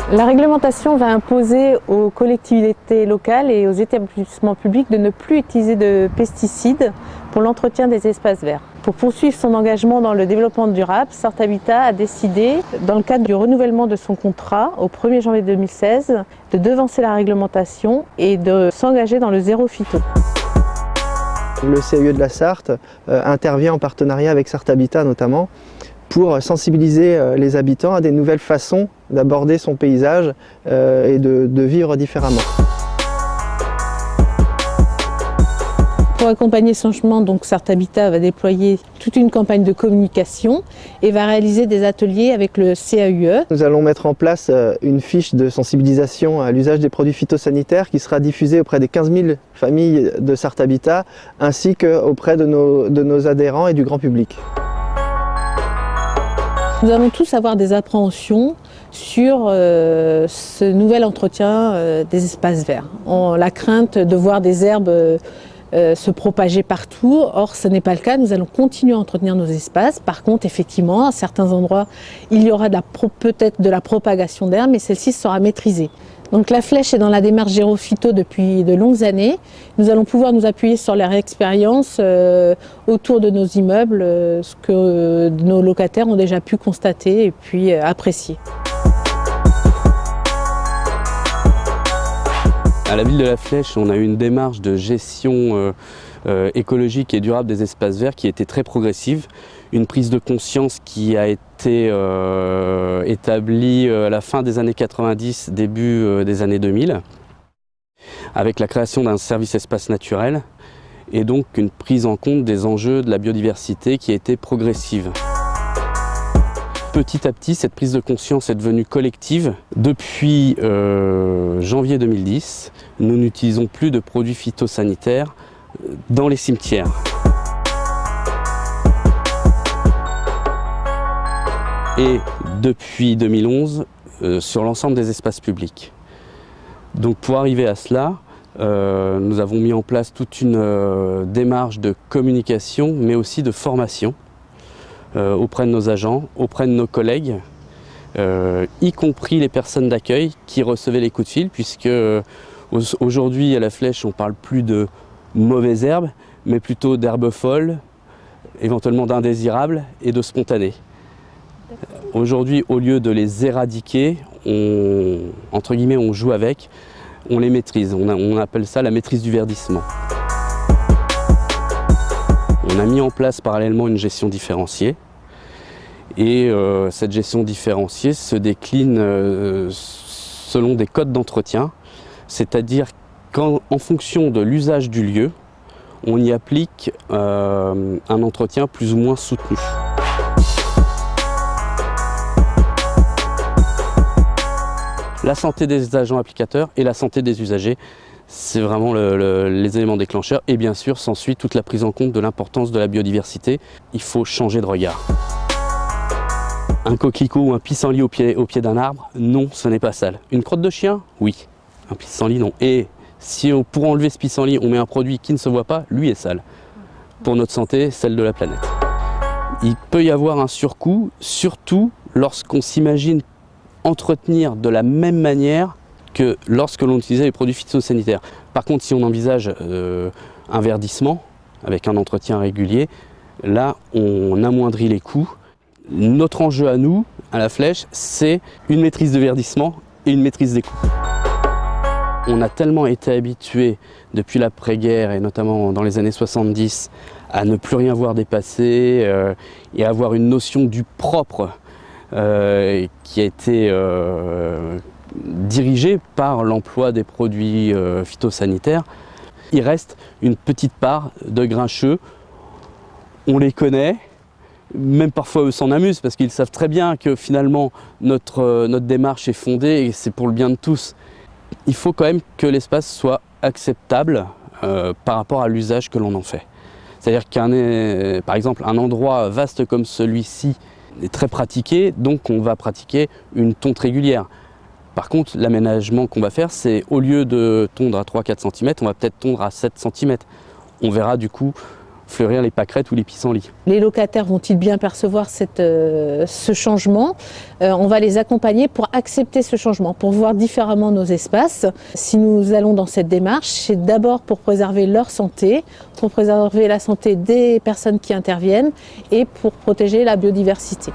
La réglementation va imposer aux collectivités locales et aux établissements publics de ne plus utiliser de pesticides pour l'entretien des espaces verts. Pour poursuivre son engagement dans le développement durable, Sarthe Habitat a décidé, dans le cadre du renouvellement de son contrat au 1er janvier 2016, de devancer la réglementation et de s'engager dans le zéro phyto. Le CAUE de la Sarthe intervient en partenariat avec Sarthe Habitat notamment pour sensibiliser les habitants à des nouvelles façons d'aborder son paysage et de vivre différemment. Pour accompagner ce changement, Sarthe Habitat va déployer toute une campagne de communication et va réaliser des ateliers avec le CAUE. Nous allons mettre en place une fiche de sensibilisation à l'usage des produits phytosanitaires qui sera diffusée auprès des 15 000 familles de Sarthe Habitat ainsi qu'auprès de nos adhérents et du grand public. Nous allons tous avoir des appréhensions sur ce nouvel entretien des espaces verts. La crainte de voir des herbes se propager partout. Or, ce n'est pas le cas. Nous allons continuer à entretenir nos espaces. Par contre, effectivement, à certains endroits, il y aura peut-être de la propagation d'herbes, mais celle-ci sera maîtrisée. Donc la Flèche est dans la démarche zéro phyto depuis de longues années. Nous allons pouvoir nous appuyer sur leur expérience autour de nos immeubles, ce que nos locataires ont déjà pu constater et puis apprécier. À la ville de la Flèche, on a eu une démarche de gestion écologique et durable des espaces verts qui était très progressive. Une prise de conscience qui a été établie à la fin des années 90, début des années 2000, avec la création d'un service espace naturel et donc une prise en compte des enjeux de la biodiversité qui a été progressive. Petit à petit, cette prise de conscience est devenue collective. Depuis janvier 2010, nous n'utilisons plus de produits phytosanitaires dans les cimetières. Et depuis 2011, sur l'ensemble des espaces publics. Donc pour arriver à cela, nous avons mis en place toute une démarche de communication, mais aussi de formation auprès de nos agents, auprès de nos collègues, y compris les personnes d'accueil qui recevaient les coups de fil, puisque aujourd'hui à la Flèche, on ne parle plus de mauvaises herbes, mais plutôt d'herbes folles, éventuellement d'indésirables et de spontanées. Aujourd'hui, au lieu de les éradiquer, entre guillemets, on joue avec, on les maîtrise. On appelle ça la maîtrise du verdissement. On a mis en place parallèlement une gestion différenciée. Et cette gestion différenciée se décline selon des codes d'entretien, c'est-à-dire qu'en fonction de l'usage du lieu, on y applique un entretien plus ou moins soutenu. La santé des agents applicateurs et la santé des usagers, c'est vraiment les éléments déclencheurs. Et bien sûr, s'ensuit toute la prise en compte de l'importance de la biodiversité. Il faut changer de regard. Un coquelicot ou un pissenlit au pied d'un arbre, non, ce n'est pas sale. Une crotte de chien, oui. Un pissenlit, non. Et si pour enlever ce pissenlit, on met un produit qui ne se voit pas, lui est sale. Pour notre santé, celle de la planète. Il peut y avoir un surcoût, surtout lorsqu'on s'imagine entretenir de la même manière que lorsque l'on utilisait les produits phytosanitaires. Par contre, si on envisage un verdissement avec un entretien régulier, là, on amoindrit les coûts. Notre enjeu à nous, à la Flèche, c'est une maîtrise de verdissement et une maîtrise des coûts. On a tellement été habitués depuis l'après-guerre et notamment dans les années 70 à ne plus rien voir dépasser et à avoir une notion du propre qui a été dirigée par l'emploi des produits phytosanitaires. Il reste une petite part de grincheux, on les connaît, même parfois eux s'en amusent parce qu'ils savent très bien que finalement notre démarche est fondée et c'est pour le bien de tous. Il faut quand même que l'espace soit acceptable par rapport à l'usage que l'on en fait. C'est-à-dire par exemple, un endroit vaste comme celui-ci est très pratiqué, donc on va pratiquer une tonte régulière. Par contre, l'aménagement qu'on va faire, c'est au lieu de tondre à 3-4 cm, on va peut-être tondre à 7 cm. On verra du coup fleurir les pâquerettes ou les pissenlits. Les locataires vont-ils bien percevoir ce changement? On va les accompagner pour accepter ce changement, pour voir différemment nos espaces. Si nous allons dans cette démarche, c'est d'abord pour préserver leur santé, pour préserver la santé des personnes qui interviennent et pour protéger la biodiversité.